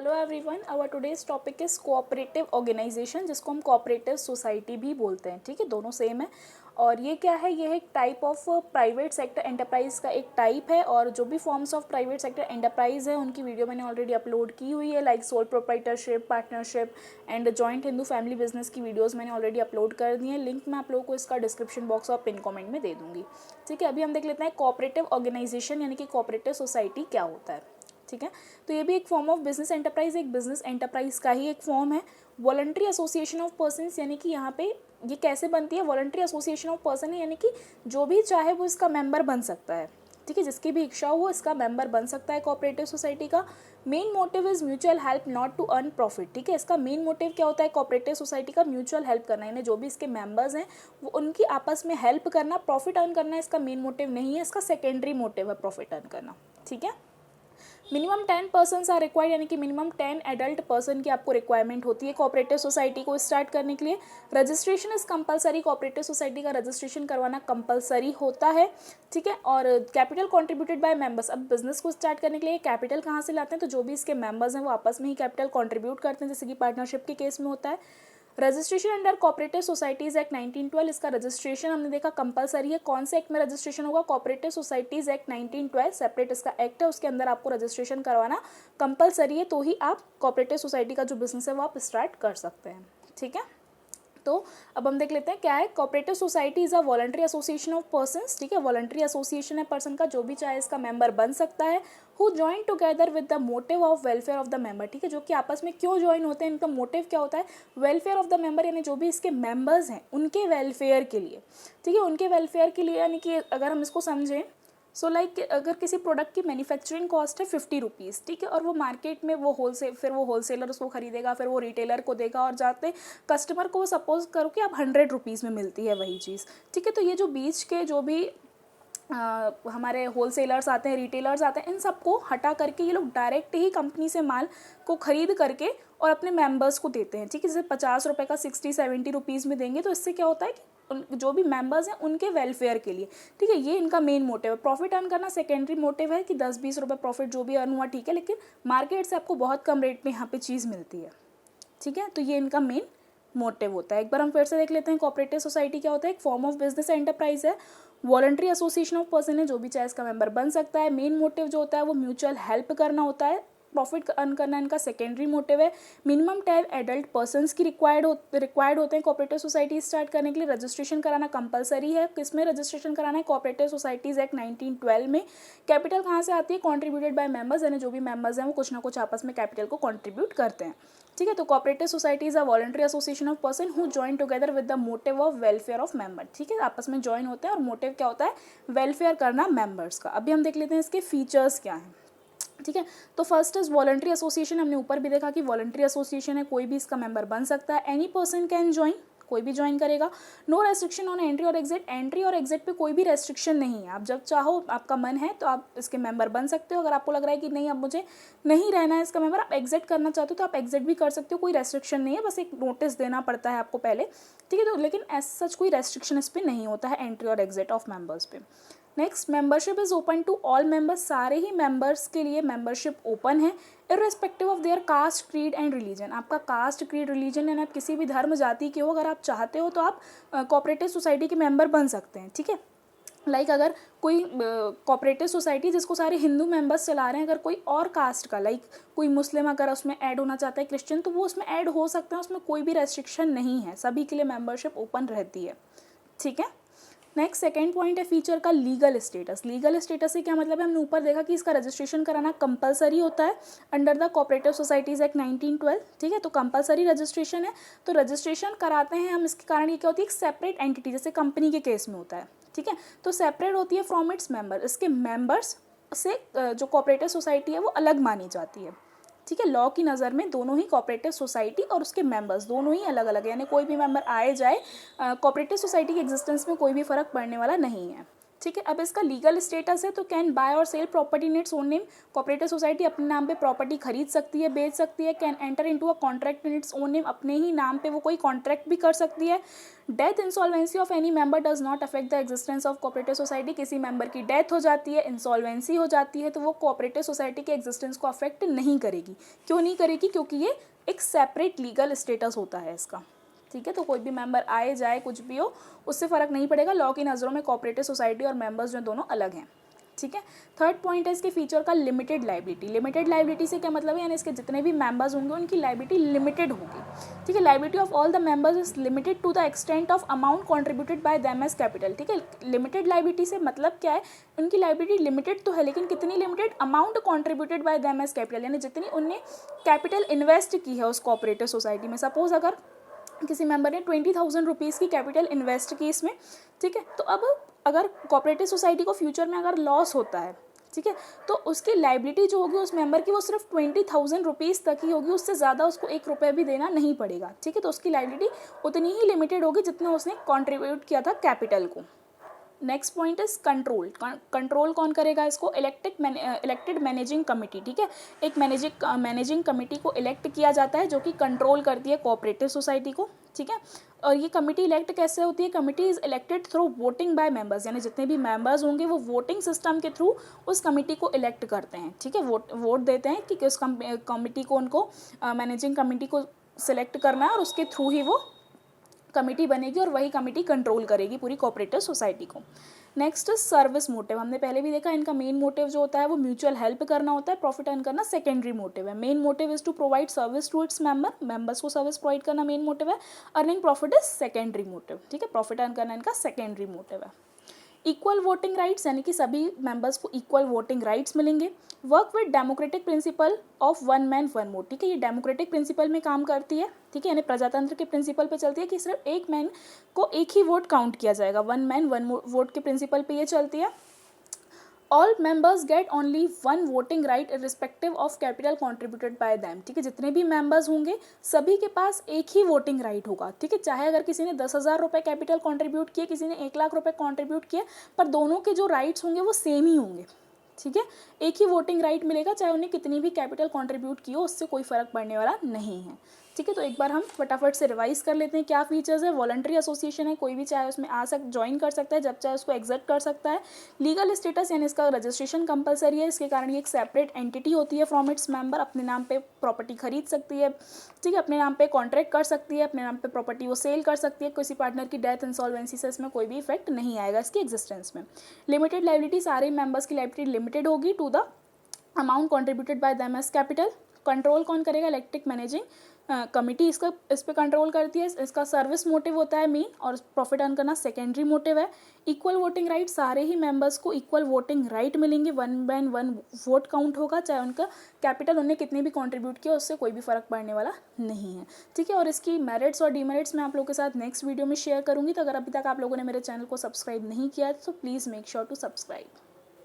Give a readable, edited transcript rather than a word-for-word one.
Hello everyone, our today's topic is cooperative organisation, जिसको हम cooperative society भी बोलते हैं। ठीक है, दोनों सेम है। और ये क्या है, ये एक type of private sector enterprise का एक टाइप है। और जो भी forms of private sector enterprise है उनकी वीडियो मैंने ऑलरेडी अपलोड की हुई है, like sole proprietorship, partnership and joint Hindu family business की वीडियोज़ मैंने ऑलरेडी अपलोड कर दी है। लिंक मैं आप लोगों को इसका डिस्क्रिप्शन बॉक्स और पिन कॉमेंट में दे दूँगी। ठीक है, अभी हम देख लेते हैं कोऑपरेटिव ऑर्गेनाइजेशन यानी कि कोऑपरेटिव सोसाइटी क्या होता है। ठीक है, तो ये भी एक फॉर्म ऑफ बिजनेस एंटरप्राइज, एक बिजनेस एंटरप्राइज का ही एक फॉर्म है। वॉलंटरी एसोसिएशन ऑफ पर्सन्स, यानी कि यहाँ पे ये कैसे बनती है, वॉलंटरी एसोसिएशन ऑफ पर्सन है, यानी कि जो भी चाहे वो इसका मेंबर बन सकता है। ठीक है, जिसकी भी इच्छा हो इसका मेंबर बन सकता है कोऑपरेटिव सोसाइटी का। Main motive is mutual help, not to earn profit. ठीक है, इसका मेन मोटिव क्या होता है कोऑपरेटिव सोसाइटी का, म्यूचुअल हेल्प करना, यानी जो भी इसके मेंबर्स हैं वो उनकी आपस में हेल्प करना, प्रॉफिट अर्न करना इसका मेन मोटिव नहीं है, इसका सेकेंडरी मोटिव है प्रॉफिट अर्न करना। ठीक है, मिनिमम 10 पर्सनस आर रिक्वायर्ड, यानी कि मिनिमम 10 एडल्ट पर्सन की आपको रिक्वायरमेंट होती है कोऑपरेटिव सोसाइटी को स्टार्ट करने के लिए। Registration is compulsory, cooperative society का रजिस्ट्रेशन करवाना कंपलसरी होता है। ठीक है, और कैपिटल कंट्रीब्यूटेड बाय मेंबर्स, अब बिजनेस को स्टार्ट करने के लिए कैपिटल कहाँ से लाते हैं, तो जो भी इसके मेंबर्स हैं वो आपस में ही कैपिटल कंट्रीब्यूट करते हैं, जैसे कि पार्टनरशिप के केस में होता है। Registration under cooperative societies act 1912, इसका रजिस्ट्रेशन हमने देखा कंपलसरी है। कौन से एक्ट में रजिस्ट्रेशन होगा, कोऑपरेटिव सोसाइटीज एक्ट 1912 सेपरेट इसका एक्ट है, उसके अंदर आपको रजिस्ट्रेशन करवाना कंपलसरी है, तो ही आप कोऑपरेटिव सोसाइटी का जो बिजनेस है वो आप स्टार्ट कर सकते हैं। ठीक है, तो अब हम देख लेते हैं क्या है। Cooperative society is a voluntary association of persons. ठीक है, वॉलंटरी एसोसिएशन है पर्सन का, जो भी चाहे इसका मेंबर बन सकता है। Who join together with the motive of welfare of the member. ठीक है, जो कि आपस में क्यों ज्वाइन होते हैं, इनका मोटिव क्या होता है, वेलफेयर ऑफ द मेंबर, यानी जो भी इसके मेंबर्स हैं उनके वेलफेयर के लिए। ठीक है, उनके वेलफेयर के लिए, यानी कि अगर हम इसको समझें सो लाइक अगर किसी प्रोडक्ट की मैन्युफैक्चरिंग कॉस्ट है 50 रुपीज़, ठीक है, और वो मार्केट में वो होलसेलर उसको खरीदेगा, फिर वो रिटेलर को देगा, और जाते कस्टमर को वो सपोज करो कि आप 100 रुपीज़ में मिलती है वही चीज़। ठीक है, तो ये जो बीच के जो भी हमारे होलसेलर्स आते हैं, रिटेलर्स आते हैं, इन सबको हटा करके ये लोग डायरेक्ट ही कंपनी से माल को ख़रीद करके और अपने मेंबर्स को देते हैं। ठीक है, जैसे 50 रुपये का 60-70 रुपीज़ में देंगे, तो इससे क्या होता है कि जो भी मेंबर्स हैं उनके वेलफेयर के लिए। ठीक है, ये इनका मेन मोटिव है। प्रॉफिट अर्न करना सेकेंडरी मोटिव है कि 10-20 रुपये प्रॉफिट जो भी अर्न हुआ, ठीक है, लेकिन मार्केट से आपको बहुत कम रेट में यहाँ पे चीज़ मिलती है। ठीक है, तो ये इनका मेन मोटिव होता है। एक बार हम फिर से देख लेते हैं कोऑपरेटिव सोसाइटी क्या होता है। एक फॉर्म ऑफ बिजनेस एंटरप्राइज है, वॉलंटरी एसोसिएशन ऑफ पर्सन है, जो भी चाहे इसका मेंबर बन सकता है। मेन मोटिव जो होता है वो म्यूचुअल हेल्प करना होता है, प्रॉफिट अर्न करना इनका सेकेंडरी मोटिव है। मिनिमम 10 एडल्ट पर्सन्स की रिक्वायर्ड होते हैं कोऑपरेटिव सोसाइटी स्टार्ट करने के लिए। रजिस्ट्रेशन कराना कंपलसरी है। किसमें रजिस्ट्रेशन कराना है, कोऑपरेटिव सोसाइटीज एक्ट 1912 में। कैपिटल कहाँ से आती है, कॉन्ट्रीब्यूटेड बाय मेंबर्स, यानी जो भी मेंबर्स हैं वो कुछ ना कुछ आपस में कैपिटल को कॉन्ट्रीब्यूट करते हैं। ठीक है, तो cooperative society is a voluntary association of person who join together with the motive of welfare of member. ठीक है, आपस में ज्वाइन होते हैं और मोटिव क्या होता है, वेलफेयर करना मेंबर्स का। अभी हम देख लेते हैं इसके फीचर्स क्या हैं। ठीक है, तो फर्स्ट इज वॉलंटरी एसोसिएशन। हमने ऊपर भी देखा कि वॉलंटरी एसोसिएशन है, कोई भी इसका मेंबर बन सकता है। एनी पर्सन कैन ज्वाइन, कोई भी ज्वाइन करेगा। नो रेस्ट्रिक्शन ऑन एंट्री और एग्जिट, एंट्री और एग्जिट पे कोई भी रेस्ट्रिक्शन नहीं है। आप जब चाहो, आपका मन है तो आप इसके मेंबर बन सकते हो। अगर आपको लग रहा है कि नहीं अब मुझे नहीं रहना है इसका मेंबर, आप एग्जिट करना चाहते हो तो आप एग्जिट भी कर सकते हो, कोई रेस्ट्रिक्शन नहीं है, बस एक नोटिस देना पड़ता है आपको पहले। ठीक है, तो लेकिन एज सच कोई रेस्ट्रिक्शन इस पर नहीं होता है एंट्री और एग्जिट ऑफ मेंबर्स पे। Next, membership is open to all members, सारे ही मेंबर्स के लिए मेंबरशिप ओपन है, irrespective of their caste, creed and religion. आपका कास्ट, क्रीड, रिलीजन यानी आप किसी भी धर्म जाति के हो, अगर आप चाहते हो तो आप कोऑपरेटिव सोसाइटी के मेंबर बन सकते हैं। ठीक है, लाइक अगर कोई कोऑपरेटिव सोसाइटी जिसको सारे हिंदू मेंबर्स चला रहे हैं, अगर कोई और कास्ट का, लाइक कोई मुस्लिम अगर उसमें ऐड होना चाहता है, क्रिश्चियन, तो वो उसमें ऐड हो सकता है, उसमें कोई भी रेस्ट्रिक्शन नहीं है, सभी के लिए मेंबरशिप ओपन रहती है। ठीक है, नेक्स्ट सेकेंड पॉइंट है फीचर का लीगल स्टेटस। लीगल स्टेटस से क्या मतलब है, हमने ऊपर देखा कि इसका रजिस्ट्रेशन कराना कंपलसरी होता है under the cooperative societies act 1912। ठीक है, तो कंपलसरी रजिस्ट्रेशन है, तो रजिस्ट्रेशन कराते हैं हम, इसके कारण ये क्या होती है, एक सेपरेट एंटिटी, जैसे कंपनी के केस में होता है। ठीक है, तो सेपरेट होती है फ्रॉम इट्स मेंबर, इसके मेंबर्स से जो कोऑपरेटिव सोसाइटी है वो अलग मानी जाती है। ठीक है, लॉ की नज़र में दोनों ही कोऑपरेटिव सोसाइटी और उसके मेंबर्स दोनों ही अलग अलग है, यानी कोई भी मेंबर आए जाए कोऑपरेटिव सोसाइटी के एग्जिस्टेंस में कोई भी फ़र्क पड़ने वाला नहीं है। ठीक है। अब इसका लीगल स्टेटस है तो कैन बाय और sell property in its own name, cooperative society अपने नाम पे प्रॉपर्टी खरीद सकती है, बेच सकती है। Can enter into a contract in its own name, अपने ही नाम पे वो कोई कॉन्ट्रैक्ट भी कर सकती है। Death insolvency of any member does not affect the existence of cooperative society, किसी मेंबर की डेथ हो जाती है, इंसॉल्वेंसी हो जाती है तो वो कोऑपरेटिव सोसाइटी के एग्जिस्टेंस को अफेक्ट नहीं करेगी। क्यों नहीं करेगी? क्योंकि ये एक सेपरेट लीगल स्टेटस होता है इसका। ठीक है, तो कोई भी मेंबर आए जाए कुछ भी हो उससे फ़र्क नहीं पड़ेगा। लॉ की नज़रों में कोऑपरेटिव सोसाइटी और मेंबर्स जो दोनों अलग हैं। ठीक है। थर्ड पॉइंट है इसके फीचर का लिमिटेड लाइबिलिटी। लिमिटेड लाइबिलिटी से क्या मतलब है? यानी इसके जितने भी मेंबर्स होंगे उनकी लाइबिलिटी लिमिटेड होगी। ठीक है। Liability of all the members is limited to the extent of amount contributed by them as capital. ठीक है। लिमिटेड लाइबिलिटी से मतलब क्या है? उनकी लाइबिलिटी लिमिटेड तो है लेकिन कितनी limited? Amount contributed by them as capital, यानी जितनी उनने कैपिटल इन्वेस्ट की है उस कोऑपरेटिव सोसाइटी में। सपोज अगर किसी मेंबर ने 20,000 रुपीज़ की कैपिटल इन्वेस्ट की इसमें, ठीक है, तो अब अगर कोऑपरेटिव सोसाइटी को फ्यूचर में अगर लॉस होता है, ठीक है, तो उसकी लाइबिलिटी जो होगी उस मेंबर की वो सिर्फ 20,000 रुपीज़ तक ही होगी, उससे ज़्यादा उसको 1 रुपये भी देना नहीं पड़ेगा। ठीक है, तो उसकी लाइबिलिटी उतनी ही लिमिटेड होगी जितना उसने कॉन्ट्रीब्यूट किया था कैपिटल को। Next point is control. Control कौन करेगा इसको? Elected managing committee. ठीक है, एक मैनेजिंग कमेटी को इलेक्ट किया जाता है जो कि कंट्रोल करती है कोऑपरेटिव सोसाइटी को। ठीक है, और ये कमेटी इलेक्ट कैसे होती है? Committee is elected through voting by members, यानी जितने भी मेंबर्स होंगे वो वोटिंग सिस्टम के थ्रू उस कमेटी को इलेक्ट करते हैं। ठीक है, वोट देते हैं कि उस कमेटी को, उनको मैनेजिंग कमेटी को सिलेक्ट करना है और उसके थ्रू ही वो कमेटी बनेगी और वही कमेटी कंट्रोल करेगी पूरी कोऑपरेटिव सोसाइटी को। Next service motive. हमने पहले भी देखा इनका मेन मोटिव जो होता है वो म्यूचुअल हेल्प करना होता है, प्रॉफिट अर्न करना सेकेंडरी मोटिव है। Main motive is to provide service to its members को सर्विस प्रोवाइड करना मेन मोटिव है। Earning profit is secondary motive. ठीक है, प्रॉफिट अर्न करना इनका सेकेंडरी मोटिव है। इक्वल वोटिंग राइट्स, यानी कि सभी मेंबर्स को इक्वल वोटिंग राइट्स मिलेंगे। Work with democratic principle of one man one vote. ठीक है, ये डेमोक्रेटिक प्रिंसिपल में काम करती है। ठीक है, यानी प्रजातंत्र के प्रिंसिपल पे चलती है कि सिर्फ एक मैन को एक ही वोट काउंट किया जाएगा। वन मैन वन वोट के प्रिंसिपल पे ये चलती है। All members get only one voting right respective of capital contributed bye them. ठीक है, जितने भी मेंबर्स होंगे सभी के पास एक ही वोटिंग राइट होगा। ठीक है, चाहे अगर किसी ने 10,000 रुपये कैपिटल कॉन्ट्रीब्यूट किए, किसी ने 1,00,000 रुपये कॉन्ट्रीब्यूट किए, पर दोनों के जो राइट्स होंगे वो सेम ही होंगे। ठीक है, एक ही वोटिंग राइट मिलेगा चाहे उन्हें कितनी भी कैपिटल कॉन्ट्रीब्यूट की हो, उससे कोई फ़र्क पड़ने वाला नहीं है। ठीक है, तो एक बार हम फटाफट से रिवाइज कर लेते हैं क्या फीचर्स है। वॉलंटरी एसोसिएशन है, कोई भी चाहे उसमें ज्वाइन कर सकता है, जब चाहे उसको एग्जिट कर सकता है। लीगल स्टेटस यानी इसका रजिस्ट्रेशन कंपलसरी है, इसके कारण ये एक सेपरेट एंटिटी होती है फ्रॉम इट्स मेंबर, अपने नाम पे प्रॉपर्टी खरीद सकती है। ठीक है, अपने नाम पे कॉन्ट्रैक्ट कर सकती है, अपने नाम पे प्रॉपर्टी वो सेल कर सकती है। किसी पार्टनर की डेथ इंसॉल्वेंसी से इसमें कोई भी इफेक्ट नहीं आएगा इसकी एग्जिस्टेंस में। लिमिटेड लाइबिलिटी, सारे मेंबर्स की लाइबिलिटी लिमिटेड होगी to the amount contributed by them as capital. Control कौन करेगा? इलेक्टेड मैनेजिंग कमिटी इस पर कंट्रोल करती है। इसका सर्विस मोटिव होता है मेन, और प्रॉफिट अर्न करना सेकेंडरी मोटिव है। इक्वल वोटिंग राइट, सारे ही मेंबर्स को इक्वल वोटिंग राइट मिलेंगे, one by one vote count होगा, चाहे उनका कैपिटल उन्हें कितने भी कंट्रीब्यूट किया उससे कोई भी फर्क पड़ने वाला नहीं है। ठीक है, और इसकी मेरिट्स और डीमेरिट्स मैं आप लोगों के साथ नेक्स्ट वीडियो में शेयर करूँगी। तो अगर अभी तक आप लोगों ने मेरे चैनल को सब्सक्राइब नहीं किया है तो please make sure to subscribe.